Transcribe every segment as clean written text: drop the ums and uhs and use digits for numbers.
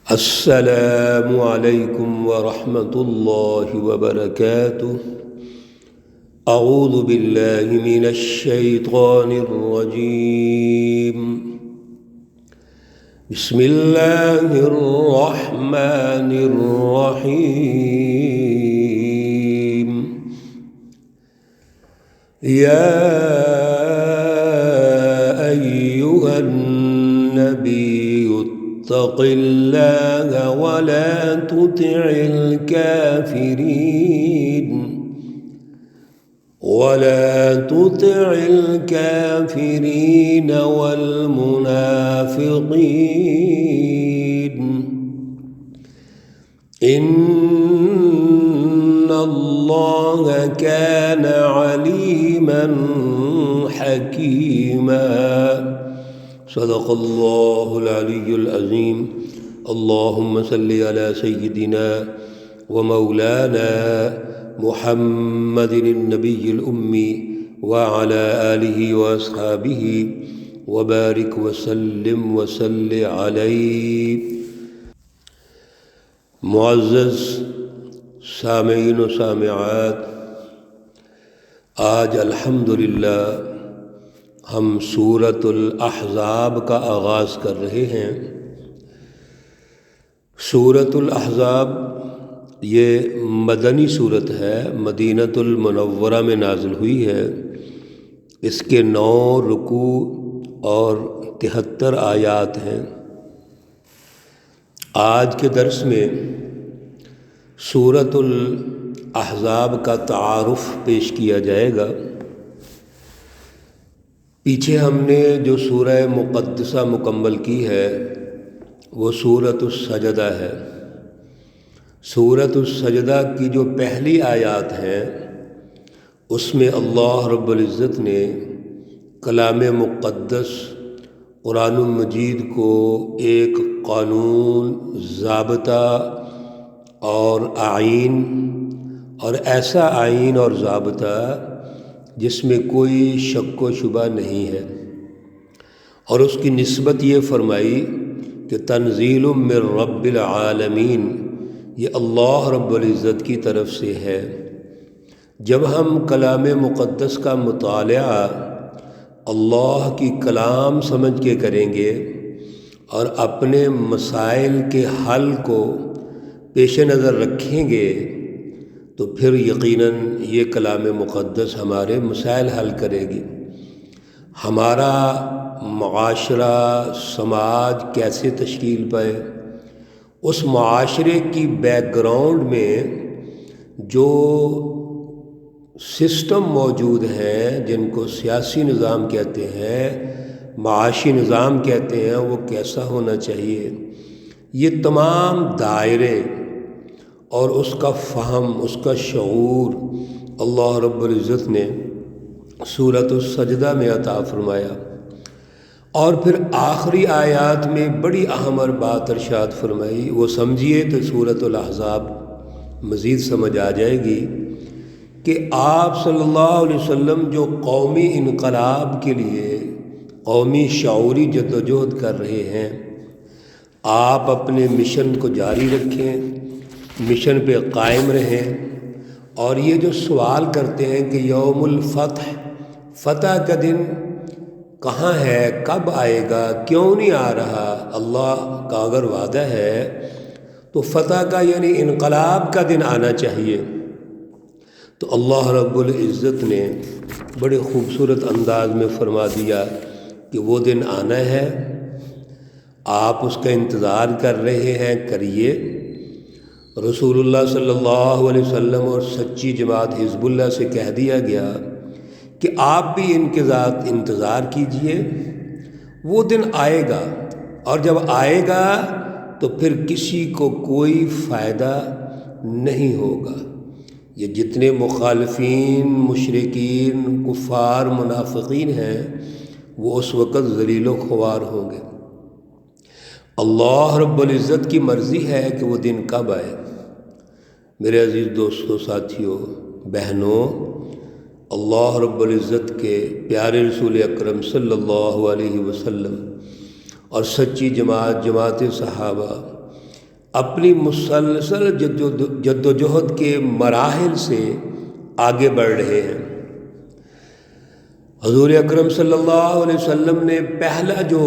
السلام علیکم ورحمۃ اللہ وبرکاتہ۔ اعوذ باللہ من الشیطان الرجیم، بسم اللہ الرحمن الرحیم۔ یا ایہا النبی اتق اللہ ولا تطع الكافرین والمنافقین ان اللہ کان علیما حکیما۔ صدق اللہ العلی العظیم۔ اللہم صلی علی سیدنا ومولانا محمد النبی الأمی وعلى آلہ واصحابہ وبارک وسلم وصلی علیہ۔ معزز سامعین و سامعات، آج الحمدللہ ہم سورۃ الاحزاب کا آغاز کر رہے ہیں۔ سورۃ الاحزاب یہ مدنی صورت ہے، مدینۃ المنورہ میں نازل ہوئی ہے۔ اس کے 9 رکوع اور 73 آیات ہیں۔ آج کے درس میں سورۃ الاحزاب کا تعارف پیش کیا جائے گا۔ پیچھے ہم نے جو سورہ مقدسہ مکمل کی ہے وہ سورۃ السجدہ ہے۔ سورۃ السجدہ کی جو پہلی آیات ہیں اس میں اللہ رب العزت نے کلام مقدس قرآن مجید کو ایک قانون، ضابطہ اور آئین، اور ایسا آئین اور ضابطہ جس میں کوئی شک و شبہ نہیں ہے، اور اس کی نسبت یہ فرمائی کہ تنزیل من رب العالمین، یہ اللہ رب العزت کی طرف سے ہے۔ جب ہم کلام مقدس کا مطالعہ اللہ کی کلام سمجھ کے کریں گے اور اپنے مسائل کے حل کو پیش نظر رکھیں گے تو پھر یقیناً یہ کلام مقدس ہمارے مسائل حل کرے گی۔ ہمارا معاشرہ، سماج کیسے تشکیل پائے، اس معاشرے کی بیک گراؤنڈ میں جو سسٹم موجود ہیں، جن کو سیاسی نظام کہتے ہیں، معاشی نظام کہتے ہیں، وہ کیسا ہونا چاہیے، یہ تمام دائرے اور اس کا فہم، اس کا شعور اللہ رب العزت نے سورۃ السجدہ میں عطا فرمایا۔ اور پھر آخری آیات میں بڑی اہم اور بات ارشاد فرمائی، وہ سمجھیے تو سورۃ الاحزاب مزید سمجھ آ جائے گی کہ آپ صلی اللہ علیہ وسلم جو قومی انقلاب کے لیے قومی شعوری جدوجہد کر رہے ہیں، آپ اپنے مشن کو جاری رکھیں، مشن پہ قائم رہیں، اور یہ جو سوال کرتے ہیں کہ یوم الفتح، فتح کا دن کہاں ہے، کب آئے گا، کیوں نہیں آ رہا؟ اللہ کا اگر وعدہ ہے تو فتح کا یعنی انقلاب کا دن آنا چاہیے۔ تو اللہ رب العزت نے بڑے خوبصورت انداز میں فرما دیا کہ وہ دن آنا ہے، آپ اس کا انتظار کر رہے ہیں، کریے۔ رسول اللہ صلی اللہ علیہ وسلم اور سچی جماعت حزب اللہ سے کہہ دیا گیا کہ آپ بھی انتظار کیجئے، وہ دن آئے گا، اور جب آئے گا تو پھر کسی کو کوئی فائدہ نہیں ہوگا۔ یہ جتنے مخالفین، مشرکین، کفار، منافقین ہیں، وہ اس وقت ذلیل و خوار ہوں گے۔ اللہ رب العزت کی مرضی ہے کہ وہ دن کب آئے۔ میرے عزیز دوستوں، ساتھیوں، بہنوں، اللہ رب العزت کے پیارے رسول اکرم صلی اللہ علیہ وسلم اور سچی جماعت صحابہ، اپنی مسلسل جد و جہد کے مراحل سے آگے بڑھ رہے ہیں۔ حضور اکرم صلی اللہ علیہ وسلم نے پہلا جو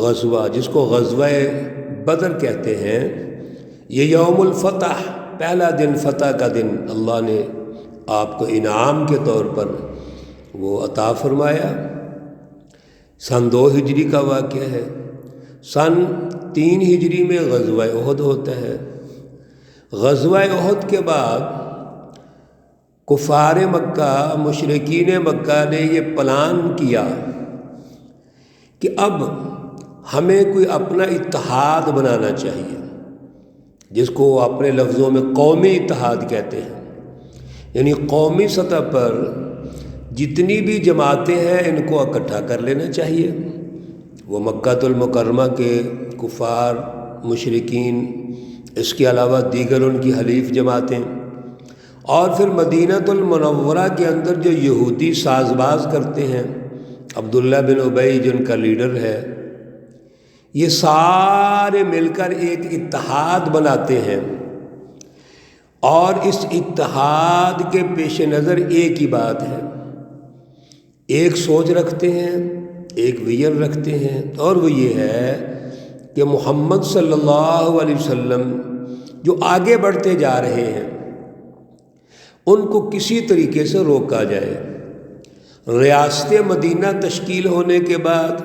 غزوہ، جس کو غزوہ بدر کہتے ہیں، یہ یوم الفتح، پہلا دن، فتح کا دن، اللہ نے آپ کو انعام کے طور پر وہ عطا فرمایا۔ سن 2 ہجری کا واقعہ ہے۔ سن 3 ہجری میں غزوہ احد ہوتا ہے۔ غزوہ احد کے بعد کفار مکہ، مشرکین مکہ نے یہ پلان کیا کہ اب ہمیں کوئی اپنا اتحاد بنانا چاہیے، جس کو اپنے لفظوں میں قومی اتحاد کہتے ہیں۔ یعنی قومی سطح پر جتنی بھی جماعتیں ہیں ان کو اکٹھا کر لینا چاہیے۔ وہ مکہ المکرمہ کے کفار، مشرکین، اس کے علاوہ دیگر ان کی حلیف جماعتیں، اور پھر مدینہ المنورہ کے اندر جو یہودی ساز باز کرتے ہیں، عبداللہ بن ابی جن کا لیڈر ہے، یہ سارے مل کر ایک اتحاد بناتے ہیں، اور اس اتحاد کے پیش نظر ایک ہی بات ہے، ایک سوچ رکھتے ہیں، ایک ویژن رکھتے ہیں، اور وہ یہ ہے کہ محمد صلی اللہ علیہ وسلم جو آگے بڑھتے جا رہے ہیں ان کو کسی طریقے سے روکا جائے۔ ریاست مدینہ تشکیل ہونے کے بعد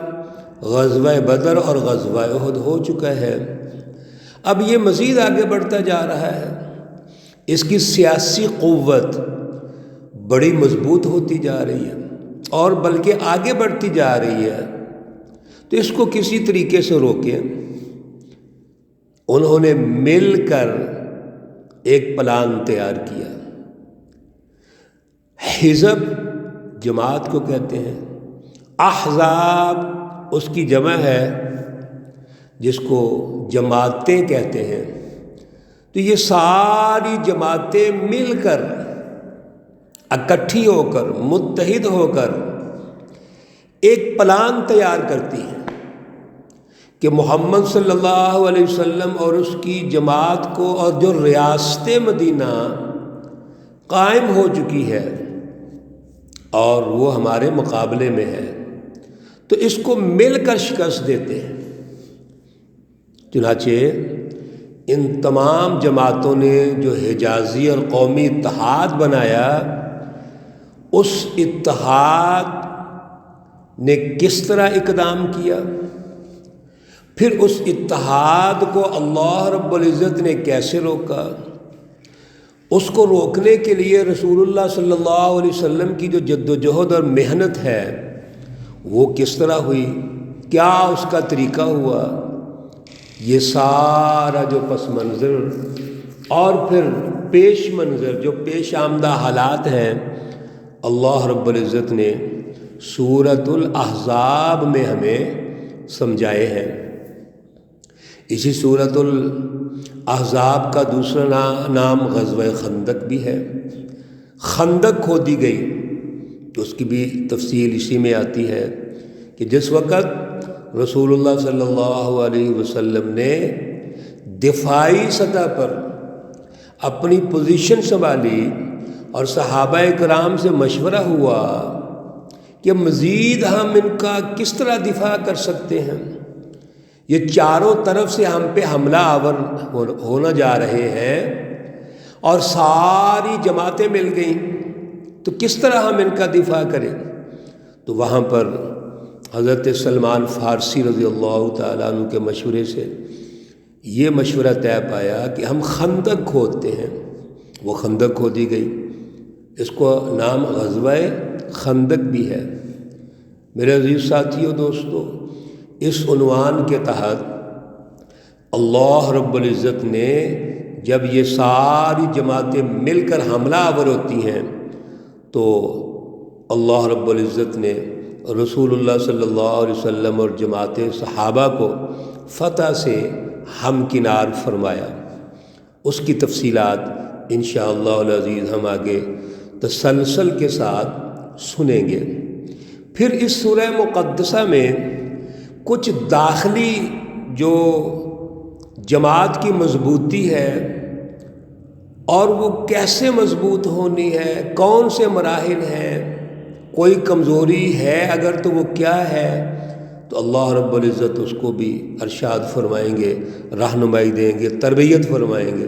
غزوہ بدر اور غزوہ احد ہو چکا ہے، اب یہ مزید آگے بڑھتا جا رہا ہے، اس کی سیاسی قوت بڑی مضبوط ہوتی جا رہی ہے اور بلکہ آگے بڑھتی جا رہی ہے، تو اس کو کسی طریقے سے روکیں۔ انہوں نے مل کر ایک پلان تیار کیا۔ حزب جماعت کو کہتے ہیں، احزاب اس کی جمع ہے جس کو جماعتیں کہتے ہیں۔ تو یہ ساری جماعتیں مل کر، اکٹھی ہو کر، متحد ہو کر ایک پلان تیار کرتی ہیں کہ محمد صلی اللہ علیہ وسلم اور اس کی جماعت کو، اور جو ریاست مدینہ قائم ہو چکی ہے اور وہ ہمارے مقابلے میں ہے، تو اس کو مل کر شکست دیتے ہیں۔ چنانچہ ان تمام جماعتوں نے جو حجازی اور قومی اتحاد بنایا، اس اتحاد نے کس طرح اقدام کیا، پھر اس اتحاد کو اللہ رب العزت نے کیسے روکا، اس کو روکنے کے لیے رسول اللہ صلی اللہ علیہ وسلم کی جو جد و جہد اور محنت ہے وہ کس طرح ہوئی، کیا اس کا طریقہ ہوا، یہ سارا جو پس منظر اور پھر پیش منظر، جو پیش آمدہ حالات ہیں، اللہ رب العزت نے سورۃ الاحزاب میں ہمیں سمجھائے ہیں۔ اسی سورۃ الاحزاب کا دوسرا نام غزوہ خندق بھی ہے۔ خندق کھودی گئی تو اس کی بھی تفصیل اسی میں آتی ہے کہ جس وقت رسول اللہ صلی اللہ علیہ وسلم نے دفاعی سطح پر اپنی پوزیشن سنبھالی اور صحابہ کرام سے مشورہ ہوا کہ مزید ہم ان کا کس طرح دفاع کر سکتے ہیں، یہ چاروں طرف سے ہم پہ حملہ آور ہونا جا رہے ہیں اور ساری جماعتیں مل گئیں، تو کس طرح ہم ان کا دفاع کریں۔ تو وہاں پر حضرت سلمان فارسی رضی اللہ تعالیٰ عنہ کے مشورے سے یہ مشورہ طے پایا کہ ہم خندق کھودتے ہیں۔ وہ خندق کھودی گئی، اس کو نام غزوہ خندق بھی ہے۔ میرے عزیز ساتھیو، دوستو، اس عنوان کے تحت اللہ رب العزت نے جب یہ ساری جماعتیں مل کر حملہ آور ہوتی ہیں تو اللہ رب العزت نے رسول اللہ صلی اللہ علیہ وسلم اور جماعت صحابہ کو فتح سے ہمکنار فرمایا۔ اس کی تفصیلات انشاءاللہ العزیز ہم آگے تسلسل کے ساتھ سنیں گے۔ پھر اس سورہ مقدسہ میں کچھ داخلی جو جماعت کی مضبوطی ہے اور وہ کیسے مضبوط ہونی ہے، کون سے مراحل ہیں، کوئی کمزوری ہے اگر تو وہ کیا ہے، تو اللہ رب العزت اس کو بھی ارشاد فرمائیں گے، رہنمائی دیں گے، تربیت فرمائیں گے۔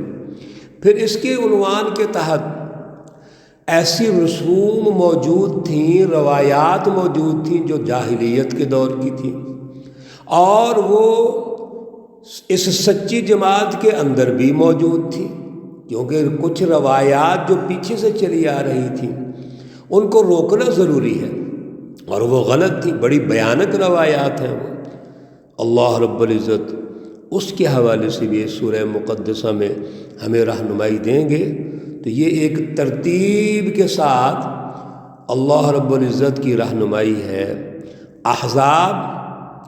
پھر اس کے عنوان کے تحت ایسی رسوم موجود تھیں، روایات موجود تھیں جو جاہلیت کے دور کی تھیں، اور وہ اس سچی جماعت کے اندر بھی موجود تھیں، کیونکہ کچھ روایات جو پیچھے سے چلی آ رہی تھیں ان کو روکنا ضروری ہے، اور وہ غلط تھی، بڑی بھیانک روایات ہیں وہ۔ اللہ رب العزت اس کے حوالے سے بھی سورہ مقدسہ میں ہمیں رہنمائی دیں گے۔ تو یہ ایک ترتیب کے ساتھ اللہ رب العزت کی رہنمائی ہے، احزاب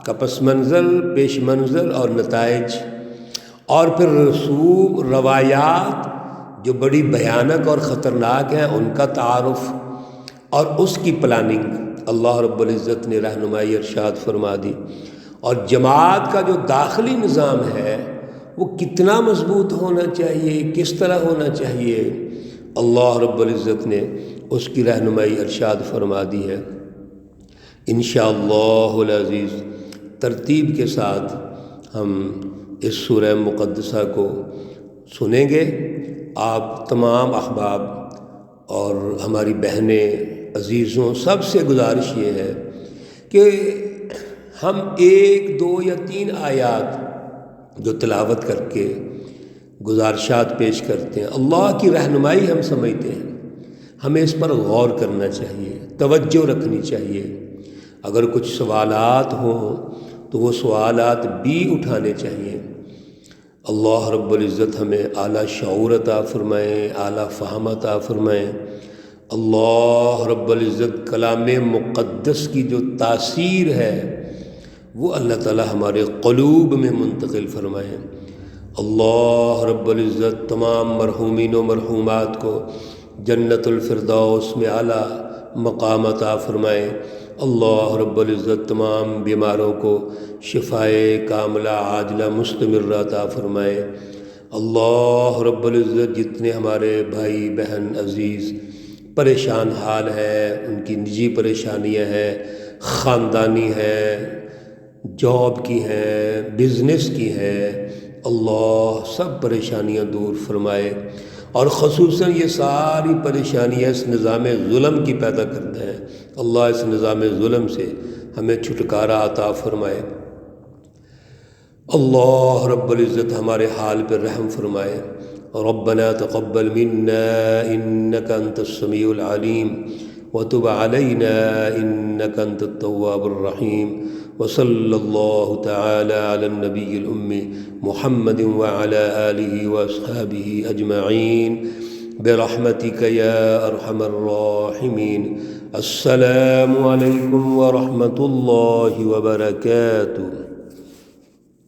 کا پس منظر، پیش منظر اور نتائج، اور پھر رسوم، روایات جو بڑی بھیانک اور خطرناک ہیں ان کا تعارف، اور اس کی پلاننگ اللہ رب العزت نے رہنمائی ارشاد فرما دی۔ اور جماعت کا جو داخلی نظام ہے وہ کتنا مضبوط ہونا چاہیے، کس طرح ہونا چاہیے، اللہ رب العزت نے اس کی رہنمائی ارشاد فرما دی ہے۔ انشاءاللہ العزیز ترتیب کے ساتھ ہم اس سورہ مقدسہ کو سنیں گے۔ آپ تمام احباب اور ہماری بہنیں، عزیزوں، سب سے گزارش یہ ہے کہ ہم 1، 2 یا 3 آیات جو تلاوت کر کے گزارشات پیش کرتے ہیں، اللہ کی رہنمائی ہم سمجھتے ہیں، ہمیں اس پر غور کرنا چاہیے، توجہ رکھنی چاہیے۔ اگر کچھ سوالات ہوں تو وہ سوالات بھی اٹھانے چاہیے۔ اللہ رب العزت ہمیں اعلیٰ شعور عطا فرمائیں، اعلیٰ فہم عطا فرمائیں۔ اللہ رب العزت کلام مقدس کی جو تاثیر ہے وہ اللہ تعالی ہمارے قلوب میں منتقل فرمائیں۔ اللہ رب العزت تمام مرحومین و مرحومات کو جنت الفردوس میں اعلیٰ مقام عطا فرمائیں۔ اللہ رب العزت تمام بیماروں کو شفائے کاملہ عاجلہ مستمرہ عطا فرمائے۔ اللہ رب العزت جتنے ہمارے بھائی بہن عزیز پریشان حال ہیں، ان کی نجی پریشانیاں ہیں، خاندانی ہیں، جاب کی ہیں، بزنس کی ہیں، اللہ سب پریشانیاں دور فرمائے، اور خصوصاً یہ ساری پریشانیاں اس نظام ظلم کی پیدا کرتے ہیں۔ اللہ اس نظام ظلم سے ہمیں چھٹکارا عطا فرمائے۔ اللہ رب العزت ہمارے حال پر رحم فرمائے۔ ربنا تقبل منا انك انت السميع العليم وتب علينا انك انت التواب الرحيم، وصلى الله تعالى على النبي الأمي محمد وعلى آله وأصحابه أجمعين برحمتك يا أرحم الراحمين۔ السلام عليكم ورحمة الله وبركاته۔